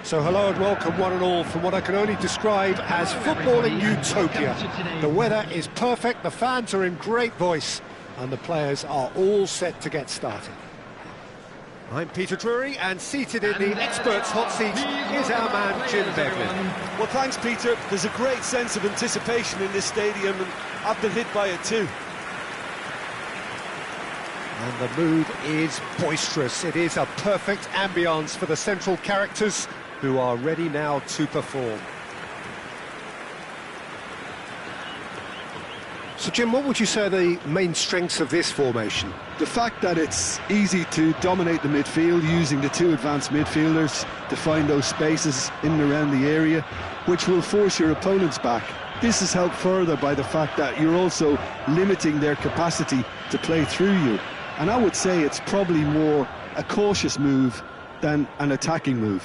So hello and welcome one and all from what I can only describe as footballing utopia. The weather is perfect, the fans are in great voice, and the players are all set to get started. I'm Peter Drury, and seated in the experts' hot seat is our man Jim Beglin. Well, thanks, Peter. There's a great sense of anticipation in this stadium, and I've been hit by it too. And the mood is boisterous. It is a perfect ambience for the central characters who are ready now to perform. So, Jim, what would you say are the main strengths of this formation? The fact that it's easy to dominate the midfield using the two advanced midfielders to find those spaces in and around the area, which will force your opponents back. This is helped further by the fact that you're also limiting their capacity to play through you. And I would say it's probably more a cautious move than an attacking move.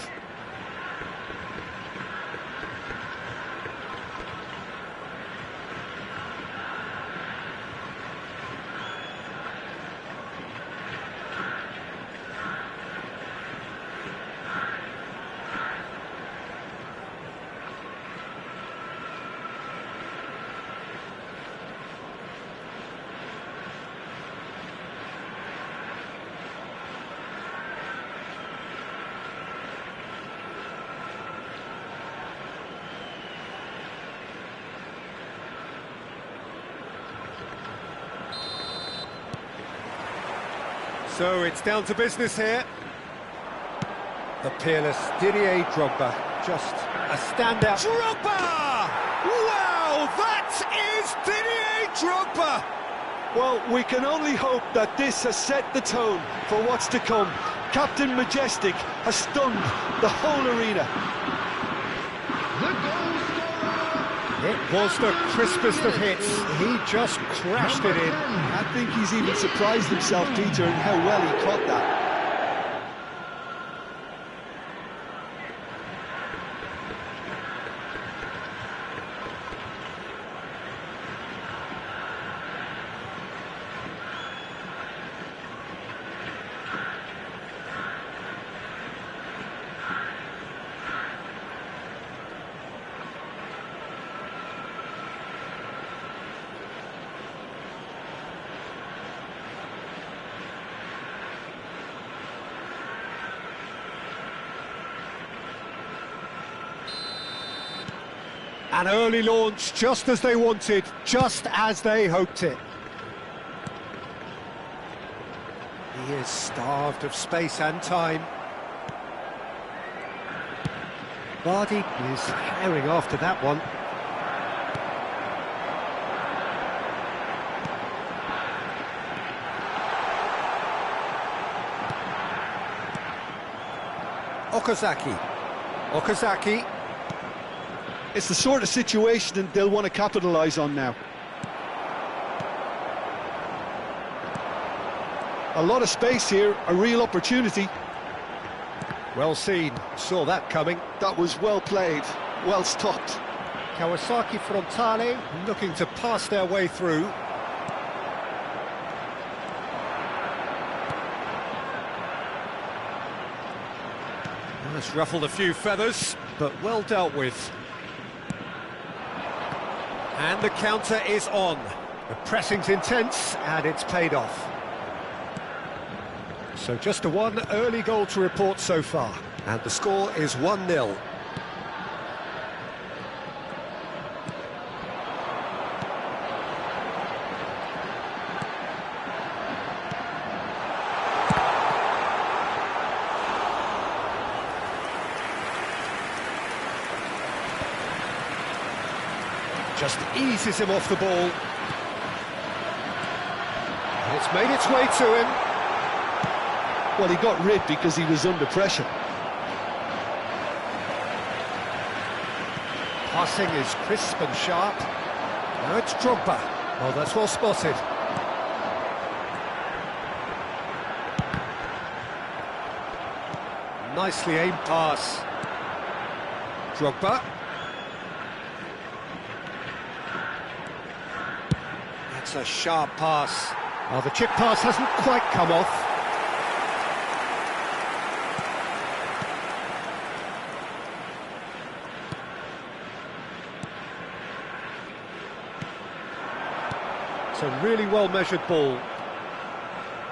So it's down to business here. The peerless Didier Drogba, just a standout. Drogba! Wow, that is Didier Drogba! Well, we can only hope that this has set the tone for what's to come. Captain Majestic has stunned the whole arena. It was the crispest of hits. He just crashed it in. I think he's even surprised himself, Peter, in how well he caught that. An early launch, just as they wanted, just as they hoped it. He is starved of space and time. Vardy is herring after that one. Okazaki. It's the sort of situation that they'll want to capitalise on now. A lot of space here, a real opportunity. Well seen, saw that coming. That was well played, well stopped. Kawasaki Frontale looking to pass their way through. That's ruffled a few feathers, but well dealt with. And the counter is on. The pressing's intense, and it's paid off. So just a one early goal to report so far, and the score is 1-0. Just eases him off the ball. And it's made its way to him. Well, he got rid because he was under pressure. Passing is crisp and sharp. Now it's Drogba. Oh, that's well spotted. Nicely aimed pass. Drogba. That's a sharp pass. Oh, the chip pass hasn't quite come off. It's a really well-measured ball.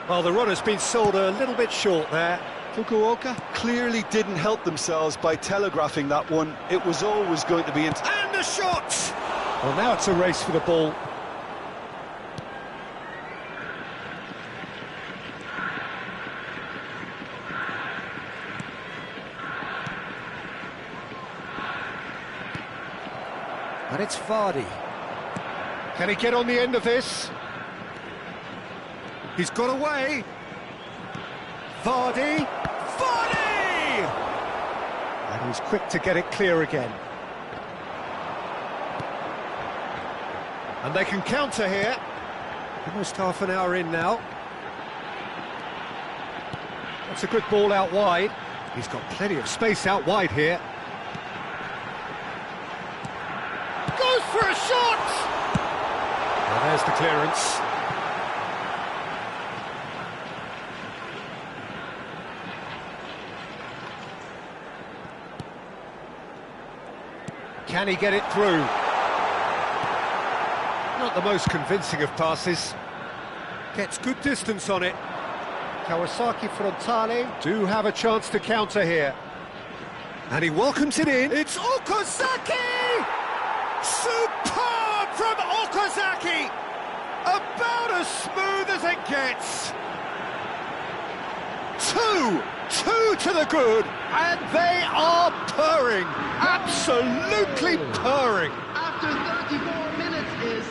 Well, the run has been sold a little bit short there. Fukuoka clearly didn't help themselves by telegraphing that one. It was always going to be in... And a shot! Well, now it's a race for the ball. And it's Vardy. Can he get on the end of this? He's got away. Vardy. Vardy! And he's quick to get it clear again. And they can counter here. Almost half an hour in now. That's a good ball out wide. He's got plenty of space out wide here. Goes for a shot! Well, there's the clearance. Can he get it through? Not the most convincing of passes. Gets good distance on it. Kawasaki Frontale do have a chance to counter here. And he welcomes it in. It's Okazaki! Superb from Okazaki! About as smooth as it gets. Two to the good, and they are purring. Absolutely purring. After 34 minutes is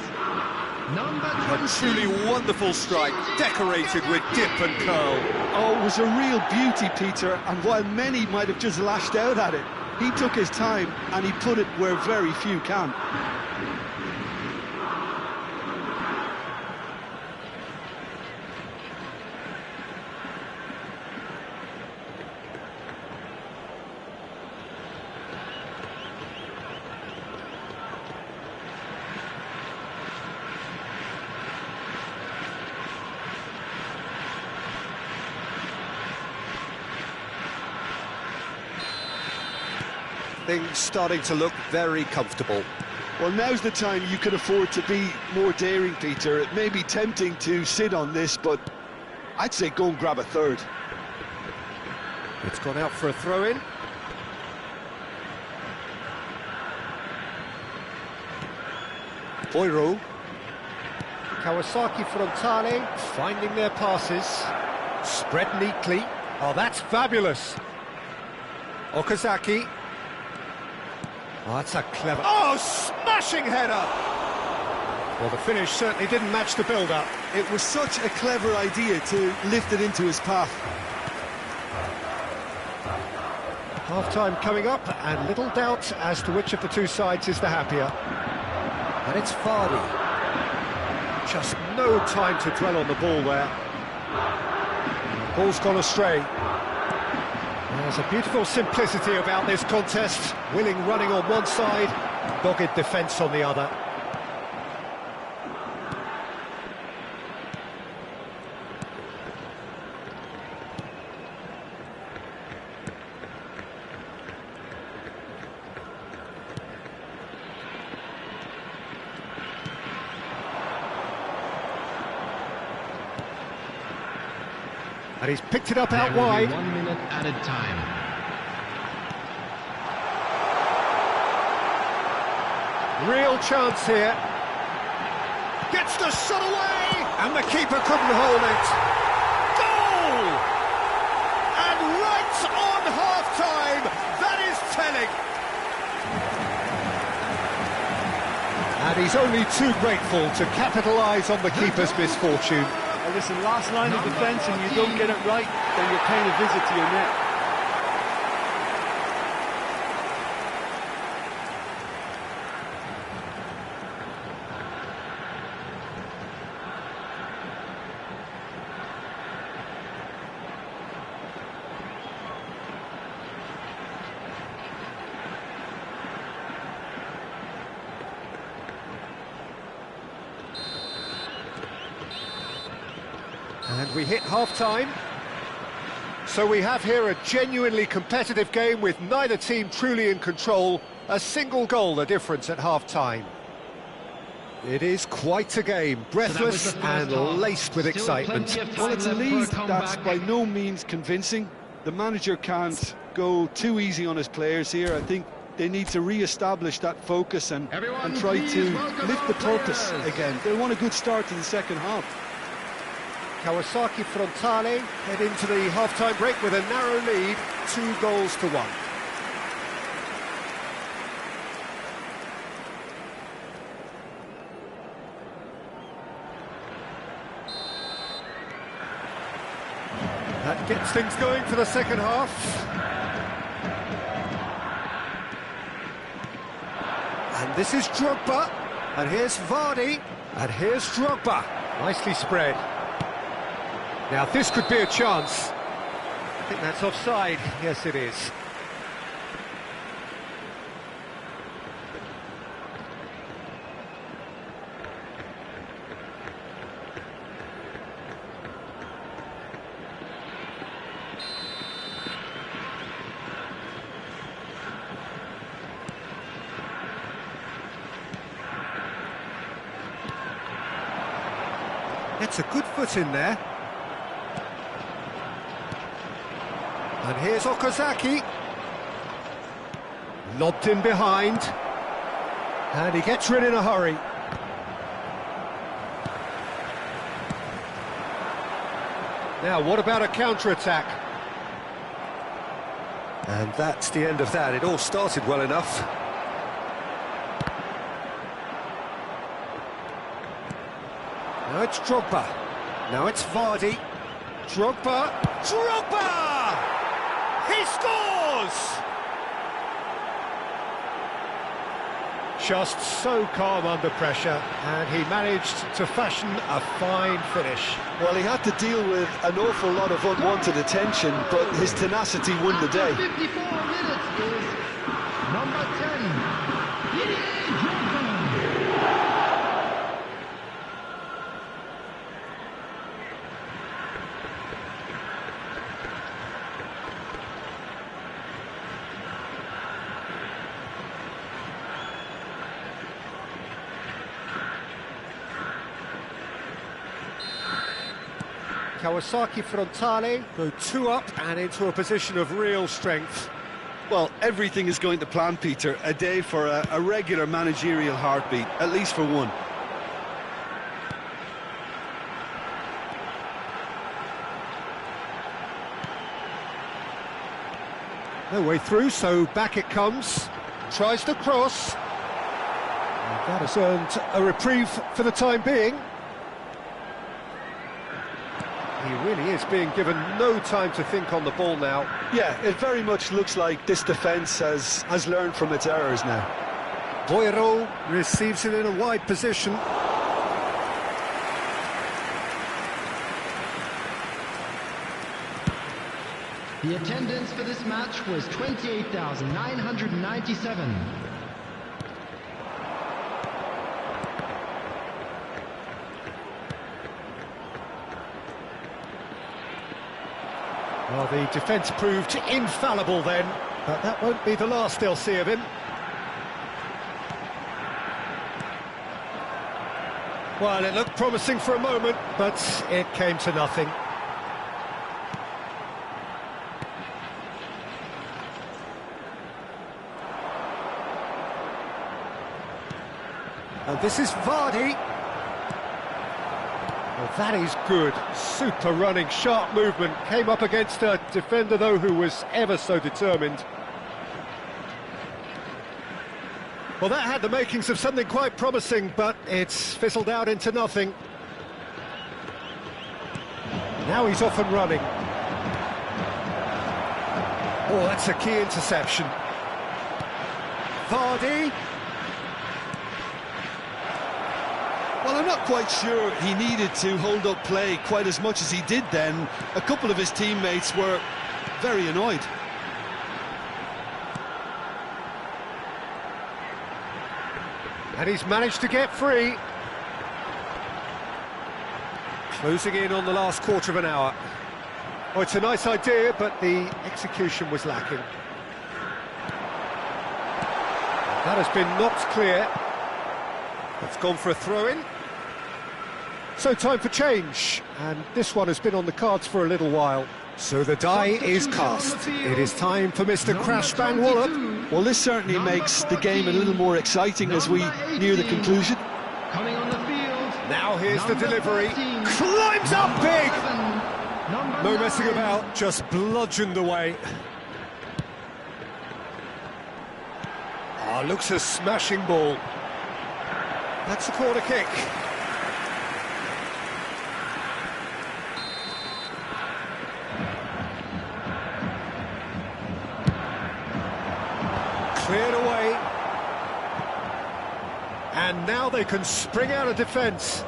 number 20. A truly wonderful strike, decorated with dip and curl. Oh, it was a real beauty, Peter, and while many might have just lashed out at it, he took his time and he put it where very few can. Things starting to look very comfortable. Well, now's the time you can afford to be more daring, Peter. It may be tempting to sit on this, but I'd say go and grab a third. It's gone out for a throw-in. Boiro. Kawasaki Frontale finding their passes. Spread neatly. Oh, that's fabulous. Okazaki. Oh, that's a clever... Oh, smashing header! Well, the finish certainly didn't match the build-up. It was such a clever idea to lift it into his path. Half-time coming up, and little doubt as to which of the two sides is the happier. And it's Vardy. Just no time to dwell on the ball there. Ball's gone astray. There's a beautiful simplicity about this contest. Willing running on one side, dogged defence on the other. And he's picked it up out wide. 1 minute added time. Real chance here. Gets the shot away, and the keeper couldn't hold it. Goal! And right on half-time, that is telling. And he's only too grateful to capitalise on the keeper's misfortune. Well, listen, last line of defence and you don't get it right, then you're paying a visit to your net. And we hit half-time. So we have here a genuinely competitive game with neither team truly in control. A single goal the difference at half-time. It is quite a game, breathless and laced with excitement. Well, it's a lead that's by no means convincing. The manager can't go too easy on his players here. I think they need to re-establish that focus and try to lift the purpose again. They want a good start to the second half. Kawasaki Frontale head into the half-time break with a narrow lead, 2-1. That gets things going for the second half. And this is Drogba, and here's Vardy, and here's Drogba. Nicely spread. Now this could be a chance. I think that's offside. Yes, it is. Gets a good foot in there. And here's Kawasaki. Lobbed in behind. And he gets rid in a hurry. Now, what about a counter-attack? And that's the end of that. It all started well enough. Now it's Drogba. Now it's Vardy. Drogba. Drogba! He scores! Just so calm under pressure, and he managed to fashion a fine finish. Well, he had to deal with an awful lot of unwanted attention, but his tenacity won the day. 54 minutes is number 10, Didier Drogba. Kawasaki Frontale go 2 up and into a position of real strength. Well, everything is going to plan, Peter. A day for a regular managerial heartbeat, at least for one. No way through, so back it comes. Tries to cross. And that has earned a reprieve for the time being. He really is being given no time to think on the ball now. Yeah, it very much looks like this defence has learned from its errors now. Boiro receives it in a wide position. The attendance for this match was 28,997. Well, the defence proved infallible then, but that won't be the last they'll see of him. Well, it looked promising for a moment, but it came to nothing. And this is Vardy. Well, that is good. Super running, sharp movement. Came up against a defender, though, who was ever so determined. Well, that had the makings of something quite promising, but it's fizzled out into nothing. Now he's off and running. Oh, that's a key interception. Vardy. Well, I'm not quite sure he needed to hold up play quite as much as he did then. A couple of his teammates were very annoyed. And he's managed to get free. Closing in on the last quarter of an hour. Oh, it's a nice idea, but the execution was lacking. That has been knocked clear. It's gone for a throw-in. So time for change, and this one has been on the cards for a little while. So the die is cast. It is time for Mr. Crash Bang Wallop. Well, this certainly makes the game a little more exciting as we near the conclusion. Coming on the field. Now here's the delivery. 13. Climbs up big! Number No messing 9. about, just bludgeoned away. Ah, looks a smashing ball. That's a corner kick. Cleared away. And now they can spring out of defence.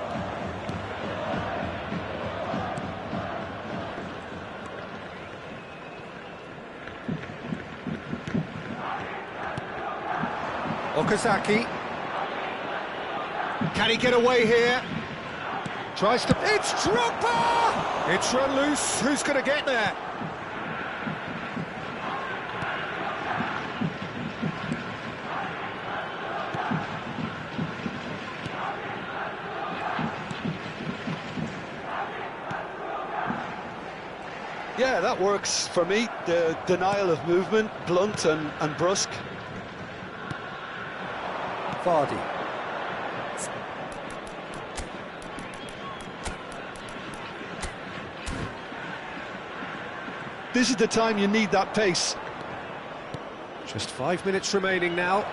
Kawasaki. Can he get away here? Tries to... It's Drogba! It's run loose. Who's going to get there? Yeah, that works for me. The denial of movement, blunt and brusque. Vardy. This is the time you need that pace. Just 5 minutes remaining now.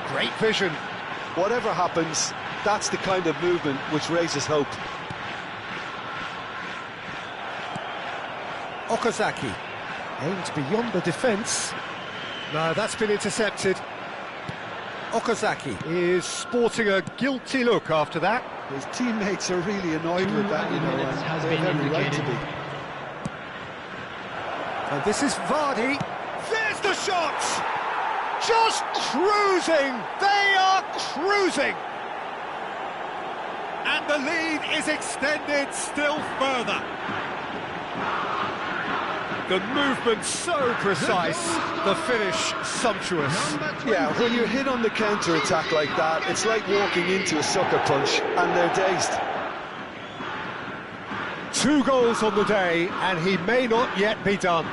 Great vision. Whatever happens, that's the kind of movement which raises hope. Okazaki aims beyond the defence. No, that's been intercepted. Okazaki is sporting a guilty look after that. His teammates are really annoyed with that, you know, and they have every right to be. And this is Vardy. There's the shot! Just cruising! They are cruising! And the lead is extended still further. The movement so precise, the finish sumptuous. Yeah, when you're hit on the counter-attack like that, it's like walking into a sucker punch, and they're dazed. 2 goals on the day, and he may not yet be done.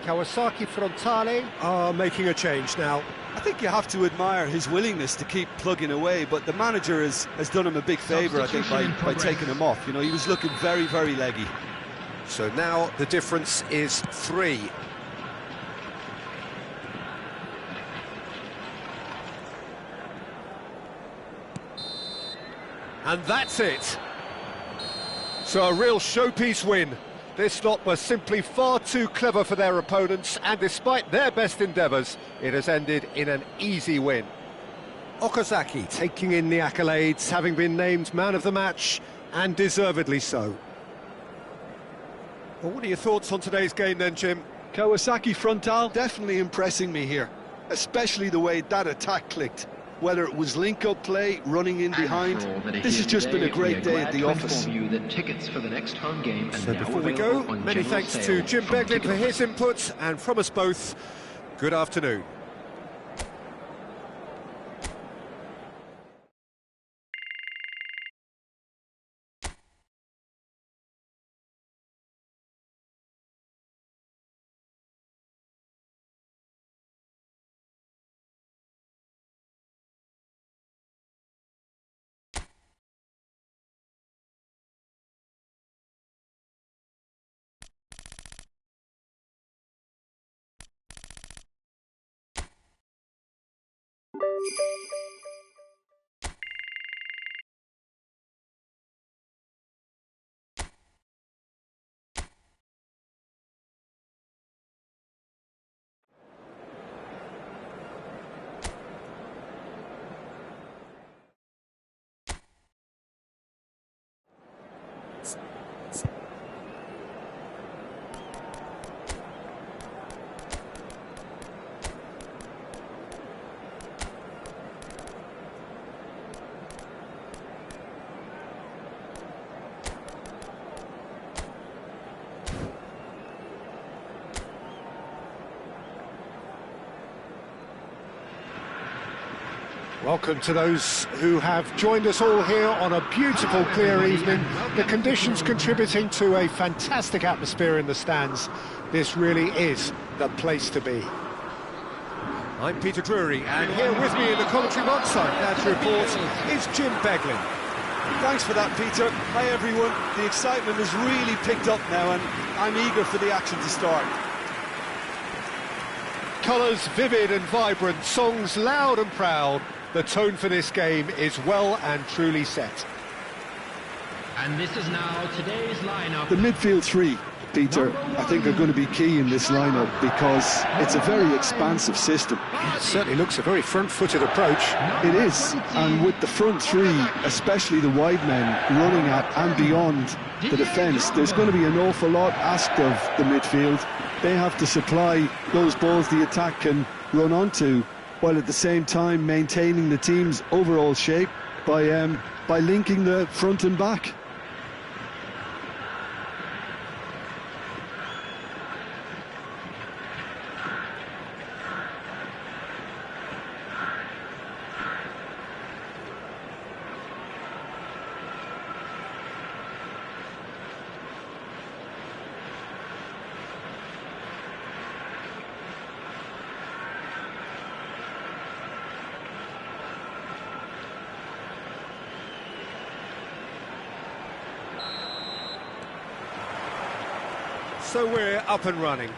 Kawasaki Frontale are making a change now. I think you have to admire his willingness to keep plugging away, but the manager has done him a big favour, I think, by taking him off. You know, he was looking very, very leggy. So now the difference is 3. And that's it. So a real showpiece win. This lot were simply far too clever for their opponents, and despite their best endeavours, it has ended in an easy win. Okazaki taking in the accolades, having been named man of the match, and deservedly so. Well, what are your thoughts on today's game then, Jim? Kawasaki Frontale definitely impressing me here, especially the way that attack clicked. Whether it was link-up play, running in behind, this has just been a great day at the office. So before we go, many thanks to Jim Beglin for his input, and from us both, good afternoon. Welcome to those who have joined us all here on a beautiful, clear evening. The conditions contributing to a fantastic atmosphere in the stands. This really is the place to be. I'm Peter Drury, and here with me in the commentary box, I'm glad to report, is Jim Beglin. Thanks for that, Peter. Hi, everyone. The excitement has really picked up now, and I'm eager for the action to start. Colours vivid and vibrant, songs loud and proud. The tone for this game is well and truly set. And this is now today's lineup. The midfield three, Peter, I think are going to be key in this lineup because it's a very expansive system. It certainly looks a very front-footed approach. It is, and with the front three, especially the wide men, running at and beyond the defence, there's going to be an awful lot asked of the midfield. They have to supply those balls the attack can run onto, while at the same time maintaining the team's overall shape by linking the front and back. So we're up and running.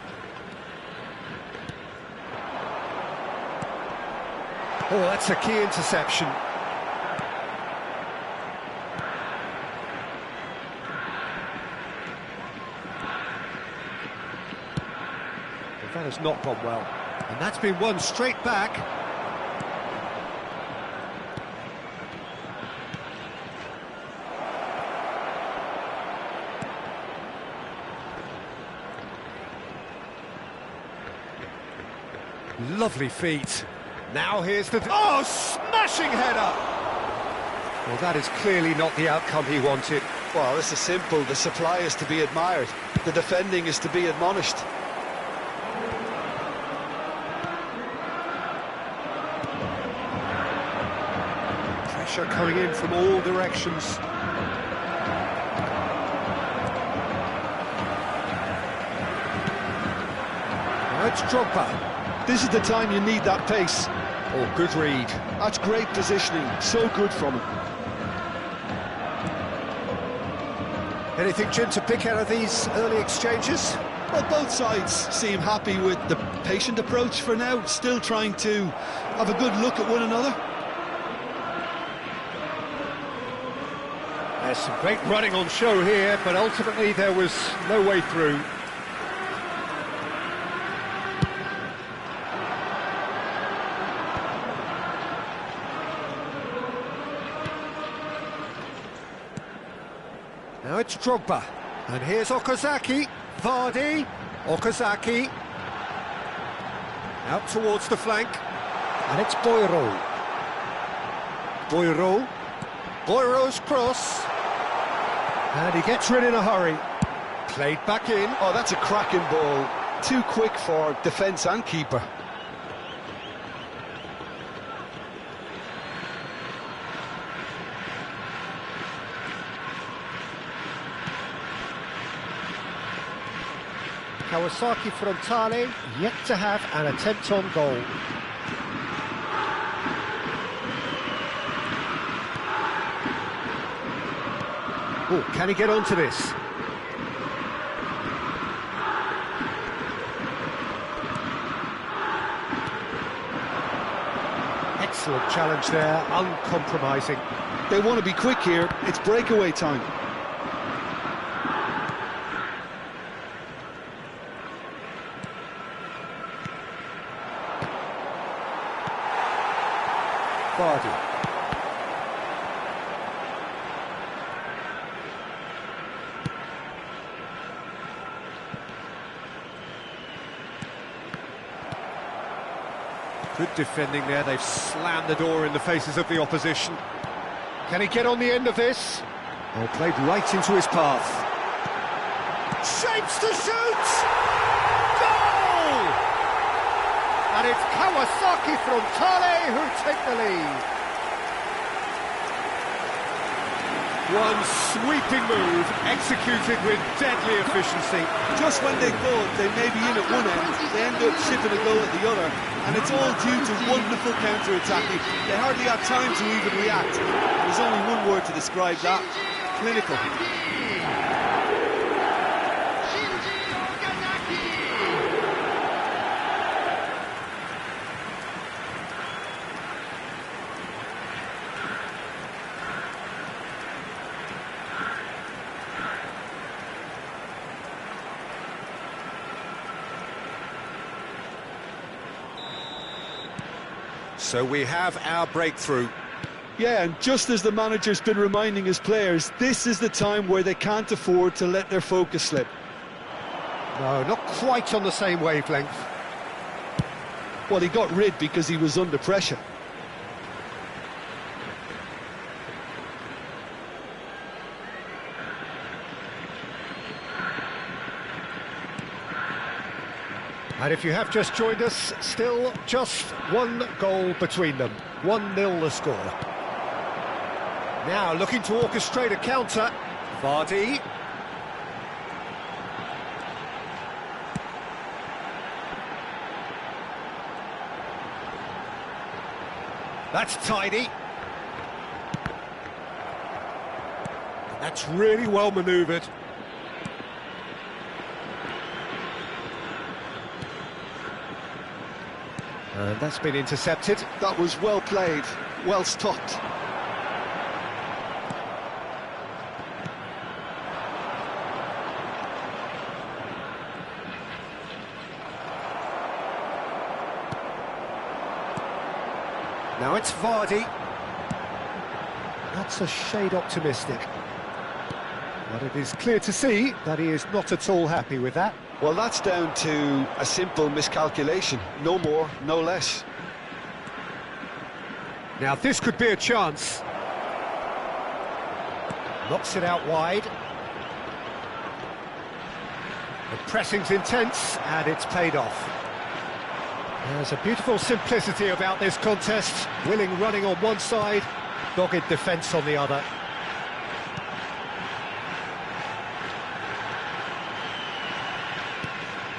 Oh, that's a key interception. That has not gone well. And that's been won straight back. Lovely feet. Now here's the... Oh, smashing header! Well, that is clearly not the outcome he wanted. Well, this is simple. The supply is to be admired. The defending is to be admonished. Pressure coming in from all directions. Now it's Drogba. This is the time you need that pace. Oh, good read. That's great positioning. So good from him. Anything, Jim, to pick out of these early exchanges? Well, both sides seem happy with the patient approach for now, still trying to have a good look at one another. There's some great running on show here, but ultimately there was no way through. Now it's Drogba, and here's Okazaki, Vardy, Okazaki, out towards the flank, and it's Boiro. Boiro's cross, and he gets rid in a hurry, played back in. Oh, that's a cracking ball, too quick for defence and keeper. Kawasaki Frontale yet to have an attempt on goal. Oh, can he get onto this? Excellent challenge there, uncompromising. They want to be quick here, it's breakaway time. Vardy. Good defending there, they've slammed the door in the faces of the opposition. Can he get on the end of this? Oh, played right into his path. Shapes to shoot! Goal! And it's Kawasaki Frontale who take the lead. One sweeping move, executed with deadly efficiency. Just when they thought they may be in at one end, they end up shipping a goal at the other, and it's all due to wonderful counter-attacking. They hardly had time to even react. There's only one word to describe that: clinical. So we have our breakthrough. Yeah, and just as the manager's been reminding his players, this is the time where they can't afford to let their focus slip. No, not quite on the same wavelength. Well, he got rid because he was under pressure. And if you have just joined us, still just one goal between them. 1-0 the score. Now looking to orchestrate a counter. Vardy. That's tidy. And that's really well manoeuvred. And that's been intercepted. That was well played, well stopped. Now it's Vardy. That's a shade optimistic. But it is clear to see that he is not at all happy with that. Well, that's down to a simple miscalculation. No more, no less. Now this could be a chance. Knocks it out wide. The pressing's intense and it's paid off. There's a beautiful simplicity about this contest. Willing running on one side, dogged defence on the other.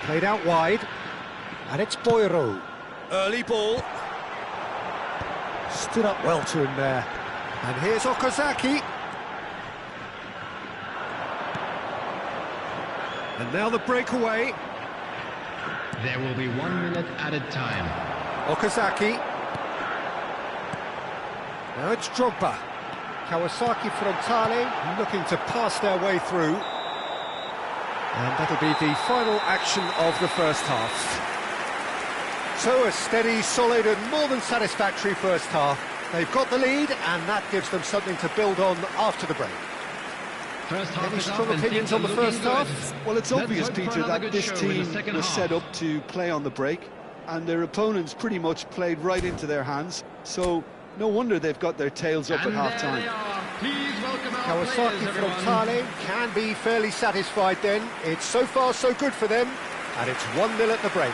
Played out wide, and it's Boiro. Early ball. Stood up well to him there. And here's Okazaki. And now the breakaway. There will be 1 minute added time. Okazaki. Now it's Drogba. Kawasaki Frontale looking to pass their way through. And that'll be the final action of the first half. So a steady, solid and more than satisfactory first half. They've got the lead and that gives them something to build on after the break. First half Any is strong up and opinions things on the are first looking half? good. Well, it's Let's obvious, hope for Peter, another that good this show in team the second was half. set up to play on the break, and their opponents pretty much played right into their hands, so no wonder they've got their tails up And at there half-time. they are. Please welcome our Kawasaki players, everyone. Frontale can be fairly satisfied then. It's so far so good for them. And it's 1-0 at the break.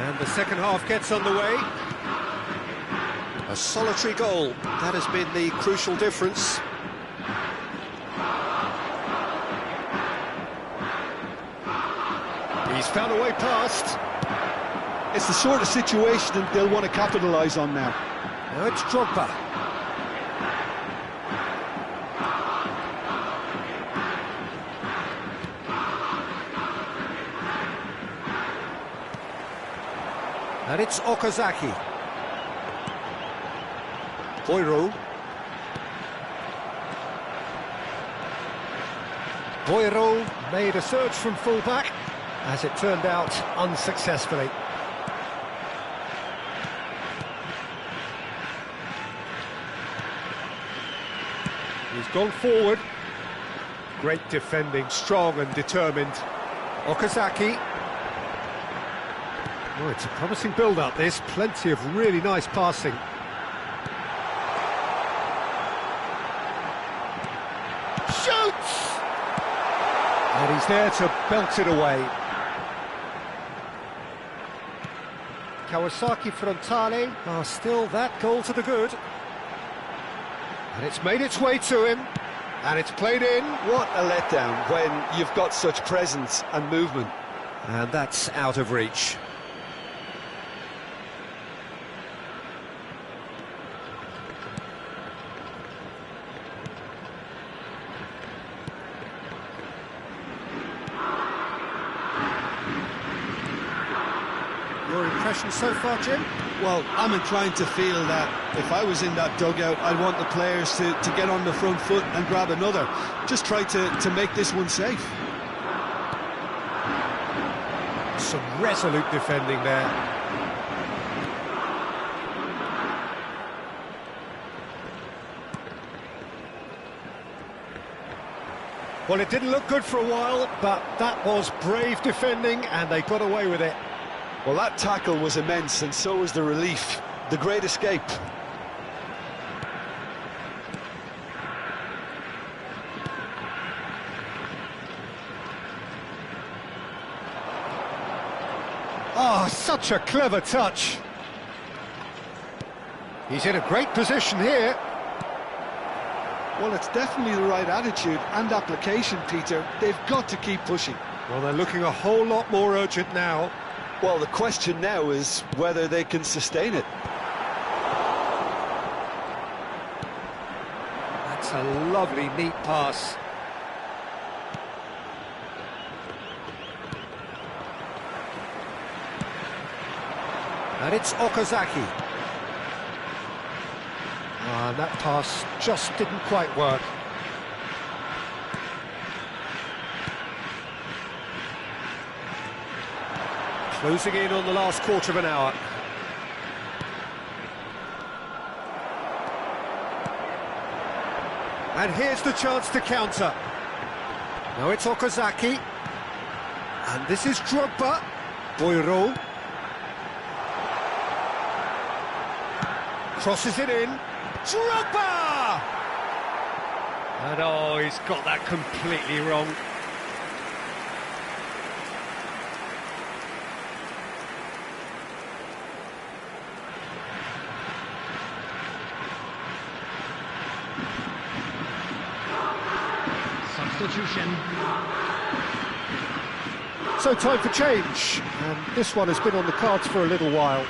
And the second half gets underway. A solitary goal. That has been the crucial difference. He's found a way past. It's the sort of situation that they'll want to capitalise on now. Now it's Drogba. And it's Okazaki. Boiro. Boiro made a surge from full-back, as it turned out unsuccessfully. He's gone forward. Great defending, strong and determined. Okazaki. Oh, it's a promising build-up, this. Plenty of really nice passing. Shoots! And he's there to belt it away. Kawasaki Frontale are still that goal to the good. And it's made its way to him. And it's played in. What a letdown when you've got such presence and movement. And that's out of reach. Your impression so far, Jim? Well, I'm inclined to feel that if I was in that dugout, I'd want the players to get on the front foot and grab another. Just try to make this one safe. Some resolute defending there. Well, it didn't look good for a while, but that was brave defending, and they got away with it. Well, that tackle was immense, and so was the relief. The great escape. Oh, such a clever touch. He's in a great position here. Well, it's definitely the right attitude and application, Peter. They've got to keep pushing. Well, they're looking a whole lot more urgent now. Well, the question now is whether they can sustain it. That's a lovely, neat pass. And it's Okazaki. And that pass just didn't quite work. Closing in on the last quarter of an hour. And here's the chance to counter. Now it's Okazaki. And this is Drogba. Boiro. Crosses it in. Drogba! And oh, he's got that completely wrong. Substitution. So time for change, and this one has been on the cards for a little while.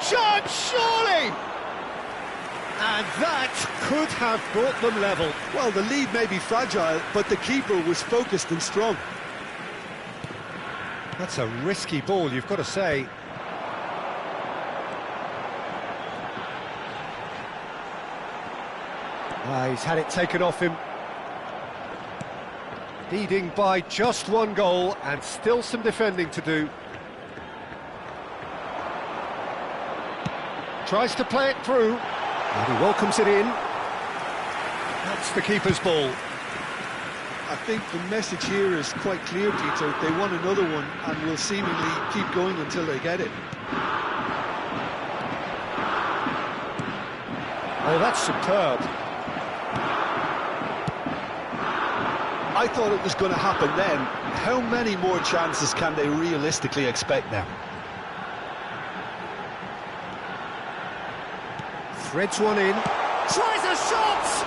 Shot, surely! And that could have brought them level. Well, the lead may be fragile, but the keeper was focused and strong. That's a risky ball, you've got to say. He's had it taken off him. Leading by just one goal and still some defending to do. Tries to play it through, and he welcomes it in. That's the keeper's ball. I think the message here is quite clear, Peter. They want another one and will seemingly keep going until they get it. Oh, that's superb. I thought it was going to happen then. How many more chances can they realistically expect now? Threads one in. Tries a shot!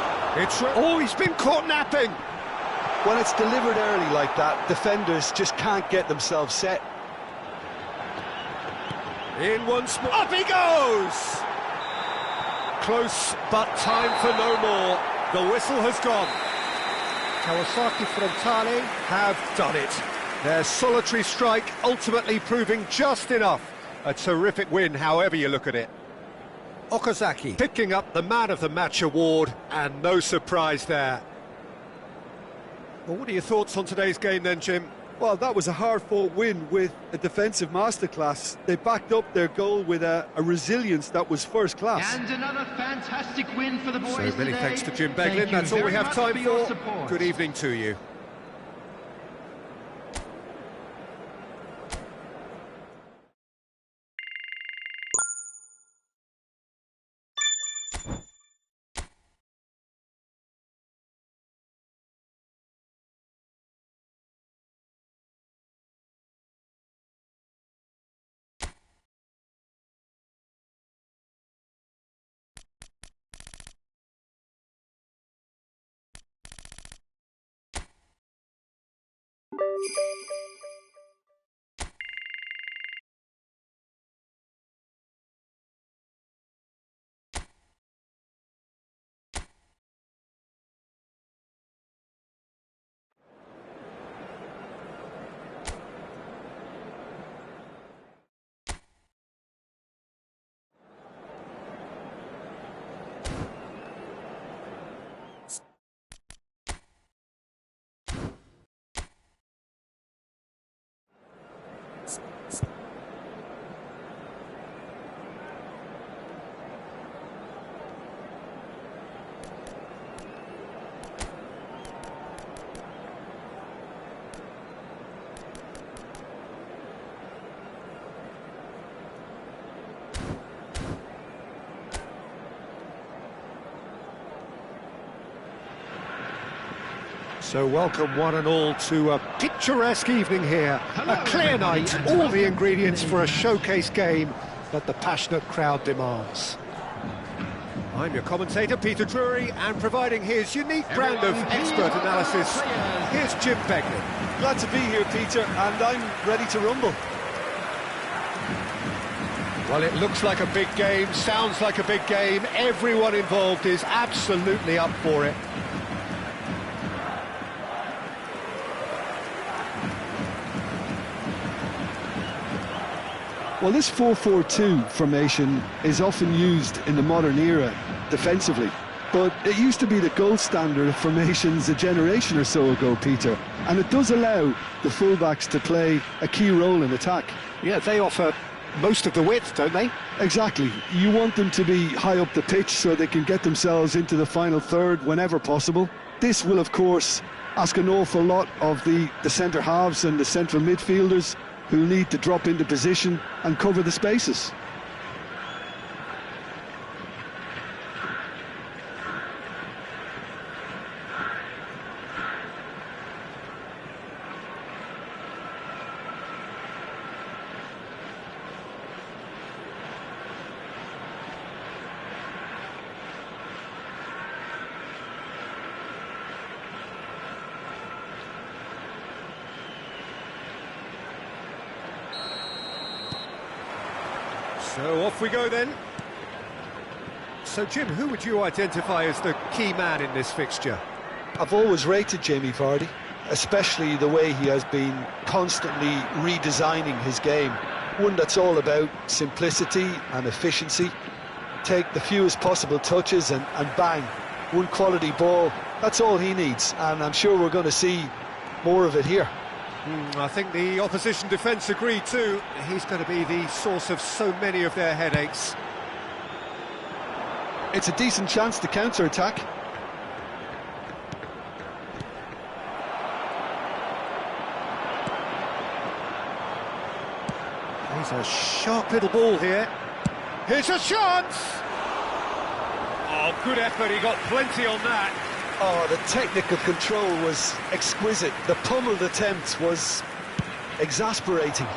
Oh, he's been caught napping. When it's delivered early like that, defenders just can't get themselves set. In once more. Up he goes! close, but time for no more. The whistle has gone. Kawasaki Frontale have done it. Their solitary strike ultimately proving just enough. A terrific win, however you look at it. Okazaki picking up the Man of the Match award, and no surprise there. Well, what are your thoughts on today's game then, Jim? Well, that was a hard-fought win with a defensive masterclass. They backed up their goal with a resilience that was first class. And another fantastic win for the boys So many today. thanks to Jim Thank Beglin. you That's all we very have much time your for. support. Good evening to you. So welcome one and all to a picturesque evening here. A clear night, all the ingredients for a showcase game that the passionate crowd demands. I'm your commentator, Peter Drury, and providing his unique brand of expert analysis, here's Jim Beglin. Glad to be here, Peter, and I'm ready to rumble. Well, it looks like a big game, sounds like a big game. Everyone involved is absolutely up for it. Well, this 4-4-2 formation is often used in the modern era defensively, but it used to be the gold standard of formations a generation or so ago, Peter, and it does allow the fullbacks to play a key role in attack. Yeah, they offer most of the width, don't they? Exactly. You want them to be high up the pitch so they can get themselves into the final third whenever possible. This will, of course, ask an awful lot of the centre halves and the central midfielders, who need to drop into position and cover the spaces. So off we go then. So Jim, who would you identify as the key man in this fixture? I've always rated Jamie Vardy, especially the way he has been constantly redesigning his game. One that's all about simplicity and efficiency. Take the fewest possible touches and bang, one quality ball. That's all he needs, and I'm sure we're going to see more of it here. I think the opposition defence agree too. He's going to be the source of so many of their headaches. It's a decent chance to counter-attack. Here's a sharp little ball here. Here's a chance! Oh, good effort, he got plenty on that. Oh, the technical control was exquisite. The pummeled attempt was exasperating.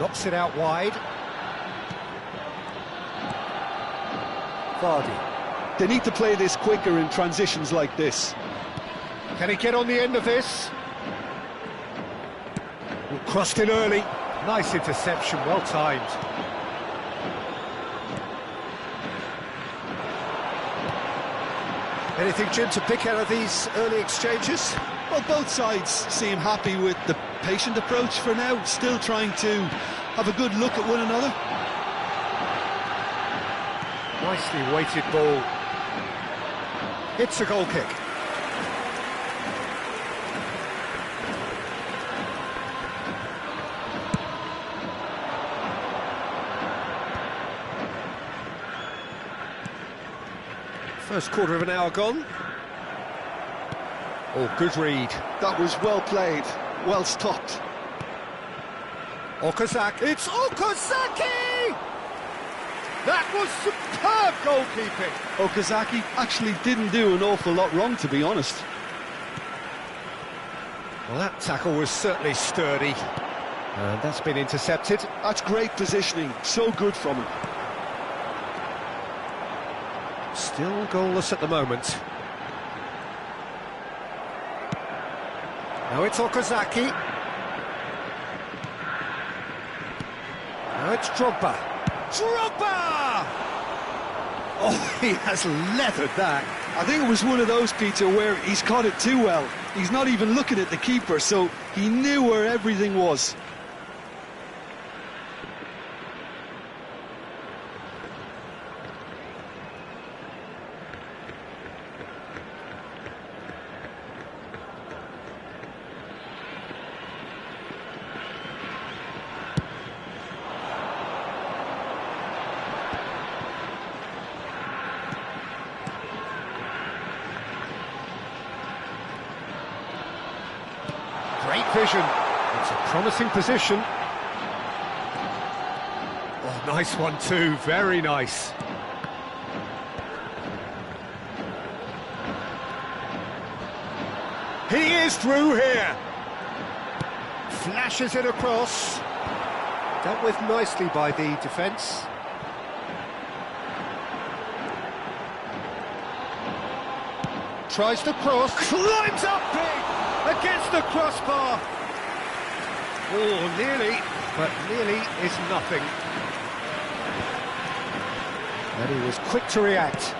Knocks it out wide. Vardy. They need to play this quicker in transitions like this. Can he get on the end of this? Crossed in early. Nice interception, well timed. Anything, Jim, to pick out of these early exchanges? Well, both sides seem happy with the patient approach for now, still trying to have a good look at one another. Nicely weighted ball. It's a goal kick. First quarter of an hour gone. Oh, good read. That was well played, well stopped. Okazaki. It's Okazaki! That was superb goalkeeping. Okazaki actually didn't do an awful lot wrong, to be honest. Well, that tackle was certainly sturdy. And that's been intercepted. That's great positioning, so good from him. Still goalless at the moment. Now it's Okazaki. Now it's Drogba. Drogba! Oh, he has leathered that. I think it was one of those, Peter, where he's caught it too well. He's not even looking at the keeper, so he knew where everything was. Great vision. It's a promising position. Oh, nice one too. Very nice. He is through here. Flashes it across. Dealt with nicely by the defence. Tries to cross. Climbs up big. Against the crossbar. Oh, nearly, but nearly is nothing. And he was quick to react.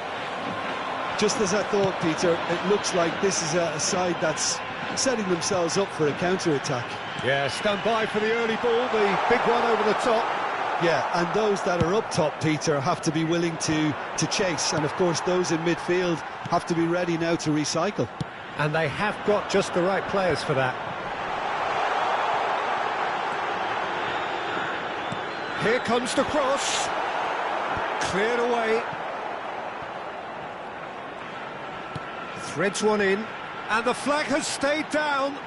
Just as I thought, Peter, it looks like this is a side that's setting themselves up for a counter-attack. Yeah, stand by for the early ball, the big one over the top. Yeah, and those that are up top, Peter, have to be willing to chase. And, of course, those in midfield have to be ready now to recycle. And they have got just the right players for that. Here comes the cross. Cleared away. Threads one in. And the flag has stayed down.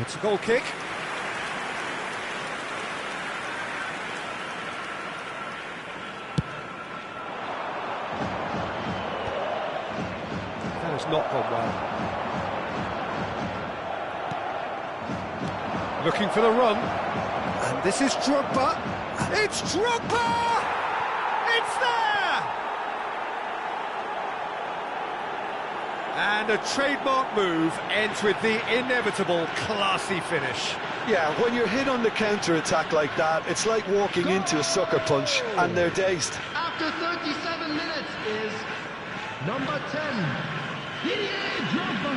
It's a goal kick. That has not gone well. Looking for the run. And this is Drogba. It's Drogba! It's there! And a trademark move ends with the inevitable classy finish. Yeah, when you're hit on the counter-attack like that, it's like walking into a sucker punch, and they're dazed. After 37 minutes is number 10, Didier Drogba.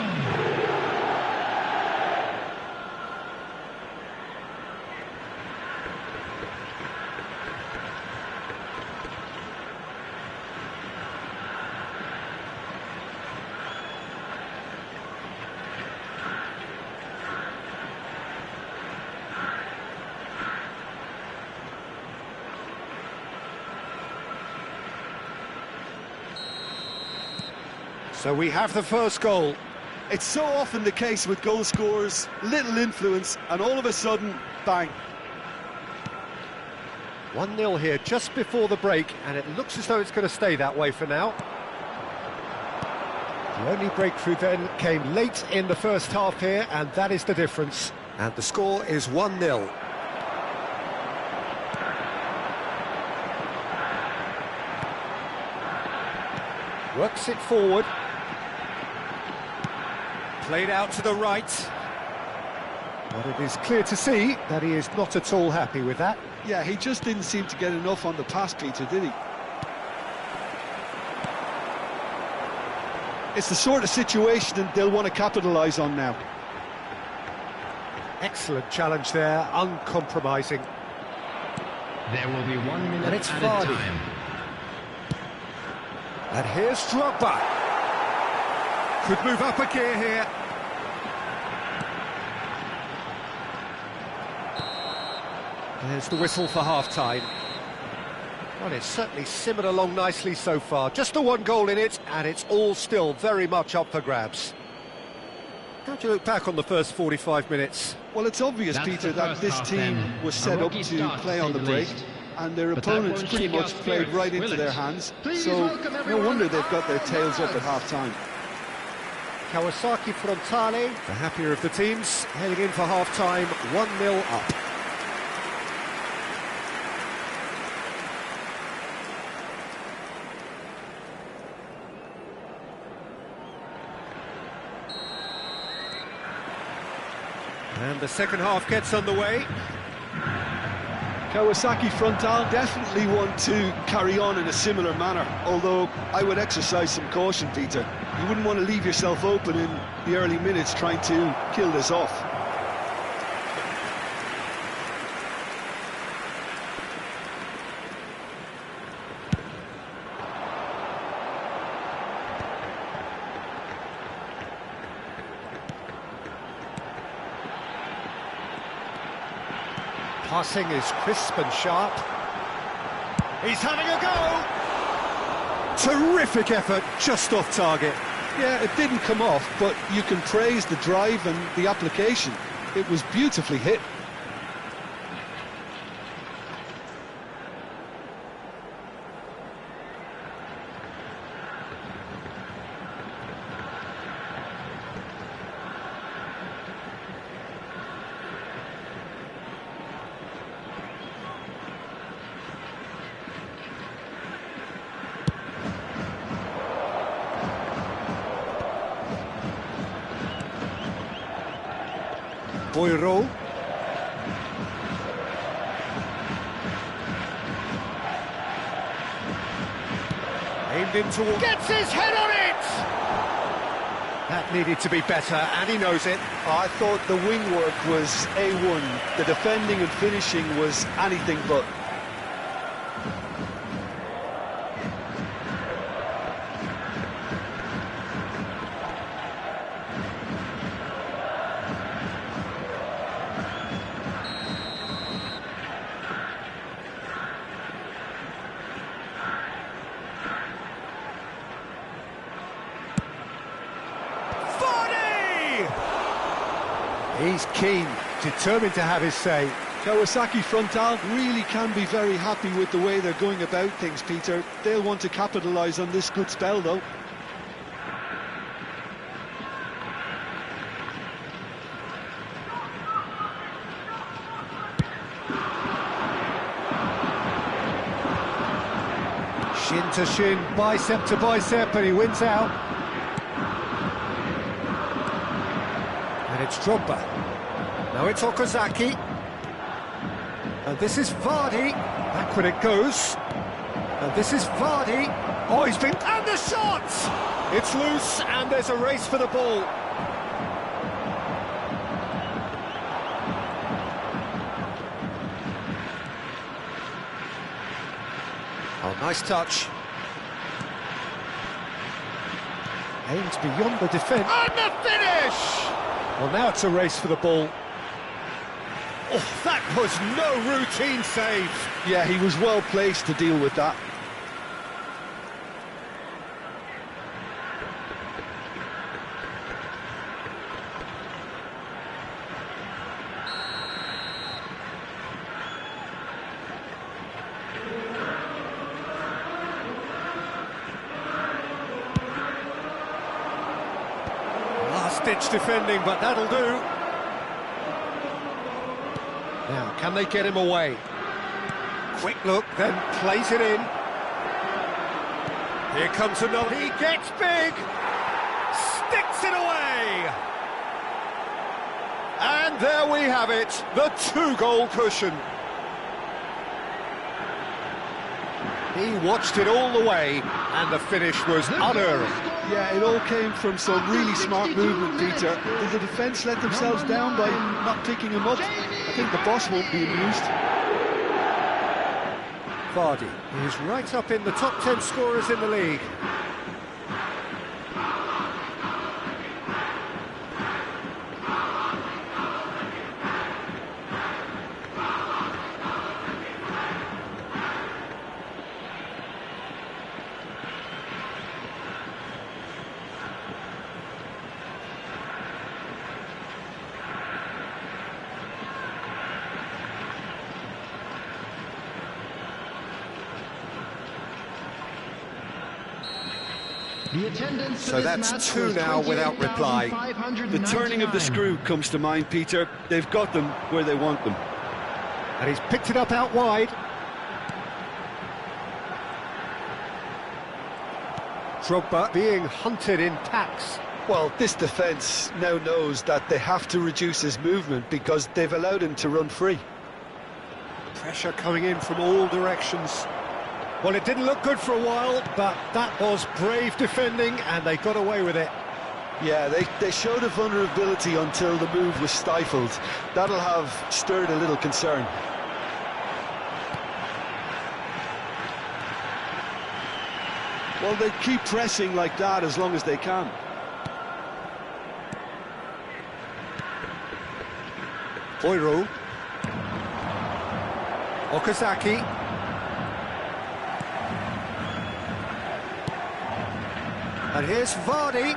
So we have the first goal. It's so often the case with goal scorers, little influence, and all of a sudden, bang. 1-0 here just before the break, and it looks as though it's going to stay that way for now. The only breakthrough then came late in the first half here, and that is the difference. And the score is 1-0. Works it forward. Played out to the right. But it is clear to see that he is not at all happy with that. Yeah, he just didn't seem to get enough on the pass, Peter, did he? It's the sort of situation that they'll want to capitalise on now. Excellent challenge there, uncompromising. There will be 1 minute And it's added Vardy. time. And here's Drogba. Could move up a gear here. There's the whistle for half-time. Well, it's certainly simmered along nicely so far. Just the one goal in it, and it's all still very much up for grabs. How do you look back on the first 45 minutes? Well, it's obvious, That's Peter, the that first this half, team then. was A set up rocky to start, play to on say the the break, least. and their But that opponents won't pretty shake our much played spirits, right into will their it? hands. Please So welcome no everyone. wonder they've got their tails up at half-time. Kawasaki Frontale, the happier of the teams, heading in for half-time, 1-0 up. And the second half gets underway. Kawasaki Frontale definitely want to carry on in a similar manner, although I would exercise some caution, Peter. You wouldn't want to leave yourself open in the early minutes trying to kill this off. Passing is crisp and sharp. He's having a go! Terrific effort, just off target. Yeah, it didn't come off, but you can praise the drive and the application. It was beautifully hit. Boiro. Aimed in towards... Gets his head on it! That needed to be better, and he knows it. I thought the wing work was A1. The defending and finishing was anything but. He's keen, determined to have his say. Kawasaki Frontale really can be very happy with the way they're going about things, Peter. They'll want to capitalise on this good spell, though. Shin to shin, bicep to bicep, and he wins out. And it's Drogba. Now it's Okazaki. And this is Vardy. Back when it goes. And this is Vardy. Oh, he's been... And the shot! It's loose, and there's a race for the ball. Oh, nice touch. Aims beyond the defence. And the finish! Well, now it's a race for the ball. Oh, that was no routine save. Yeah, he was well placed to deal with that. Last-ditch defending, but that'll do. Now, can they get him away? Quick look, then plays it in. Here comes another. He gets big! Sticks it away! And there we have it, the two-goal cushion. He watched it all the way, and the finish was unerring. Yeah, it all came from some really smart movement, Peter. Did the defence let themselves down by not picking him up? I think the boss won't be amused. Vardy is right up in the top 10 scorers in the league. So that's two now without reply. The turning of the screw comes to mind, Peter. They've got them where they want them. And he's picked it up out wide. Drogba being hunted in packs. Well, this defence now knows that they have to reduce his movement because they've allowed him to run free. Pressure coming in from all directions. Well, it didn't look good for a while, but that was brave defending, and they got away with it. Yeah, they showed a vulnerability until the move was stifled. That'll have stirred a little concern. Well, they keep pressing like that as long as they can. Boyro. Okazaki. And here's Vardy.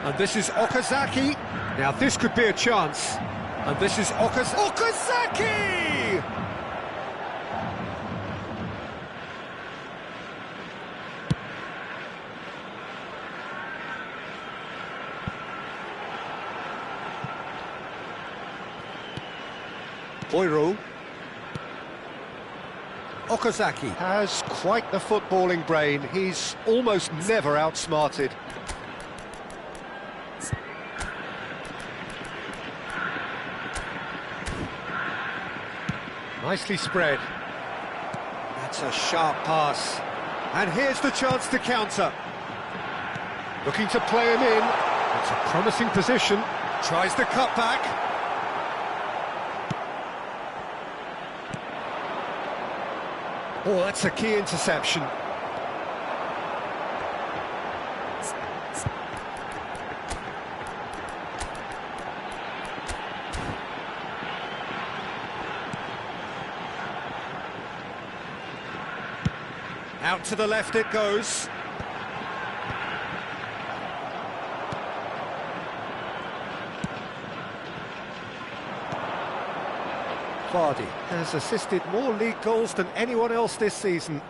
And this is Okazaki. Now this could be a chance. And this is Okazaki! Boyro. Okazaki has quite the footballing brain. He's almost never outsmarted. Nicely spread. That's a sharp pass. And here's the chance to counter. Looking to play him in. It's a promising position. Tries the cutback. Oh, that's a key interception. Out to the left it goes. Vardy has assisted more league goals than anyone else this season.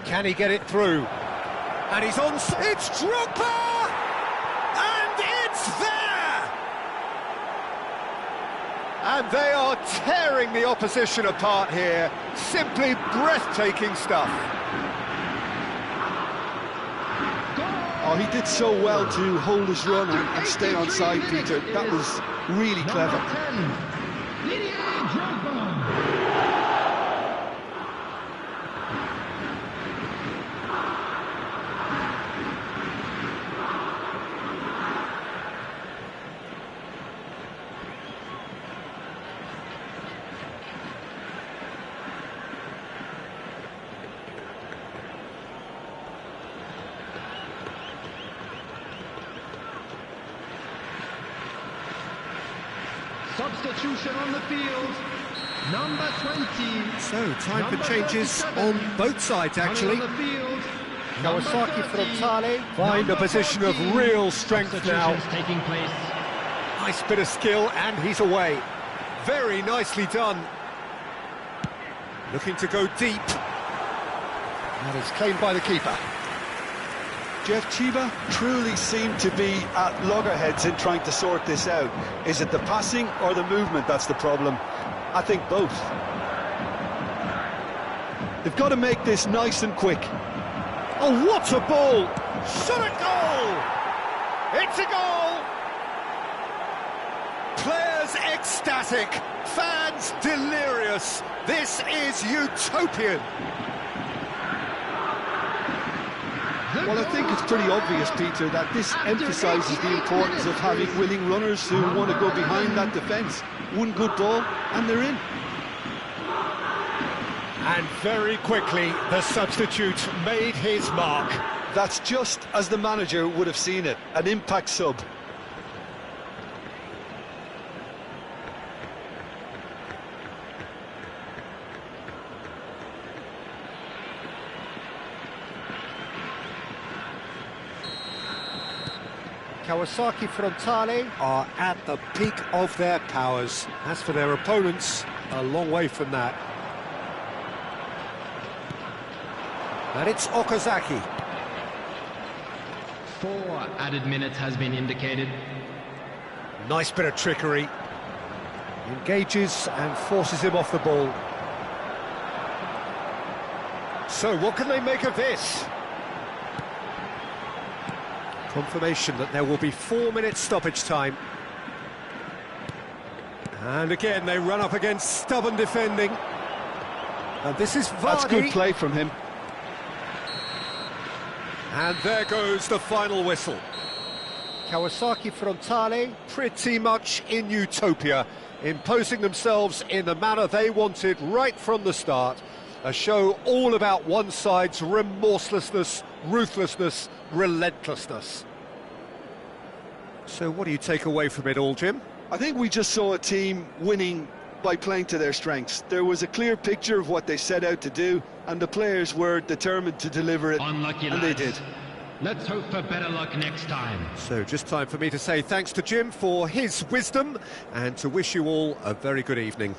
Can he get it through? And he's on... It's Drogba! And it's there! And they are tearing the opposition apart here. Simply breathtaking stuff. Oh, he did so well to hold his run and stay on side, Peter. That was really clever. Substitution on the field, number 20. So, time for changes on both sides, actually. Kawasaki Frontale find a position of real strength now. Taking place. Nice bit of skill, and he's away. Very nicely done. Looking to go deep. And it's claimed by the keeper. Jeff, Chiba truly seemed to be at loggerheads in trying to sort this out. Is it the passing or the movement that's the problem? I think both. They've got to make this nice and quick. Oh, what a ball! Shot a goal! It's a goal! Players ecstatic, fans delirious. This is utopian. Well, I think it's pretty obvious, Peter, that this emphasises the importance of having willing runners who want to go behind that defence. One good ball, and they're in. And very quickly, the substitute made his mark. That's just as the manager would have seen it, an impact sub. Kawasaki Frontale are at the peak of their powers. As for their opponents, a long way from that. And it's Okazaki. 4 added minutes has been indicated. Nice bit of trickery. Engages and forces him off the ball. So what can they make of this? Confirmation that there will be 4 minutes stoppage time. And again, they run up against stubborn defending. And this is Vardy. That's good play from him. And there goes the final whistle. Kawasaki Frontale pretty much in utopia, imposing themselves in the manner they wanted right from the start. A show all about one side's remorselessness, ruthlessness, relentlessness. So what do you take away from it all, Jim? I think we just saw a team winning by playing to their strengths. There was a clear picture of what they set out to do, and the players were determined to deliver it, Unlucky and lads. they did. Let's hope for better luck next time. So just time for me to say thanks to Jim for his wisdom and to wish you all a very good evening.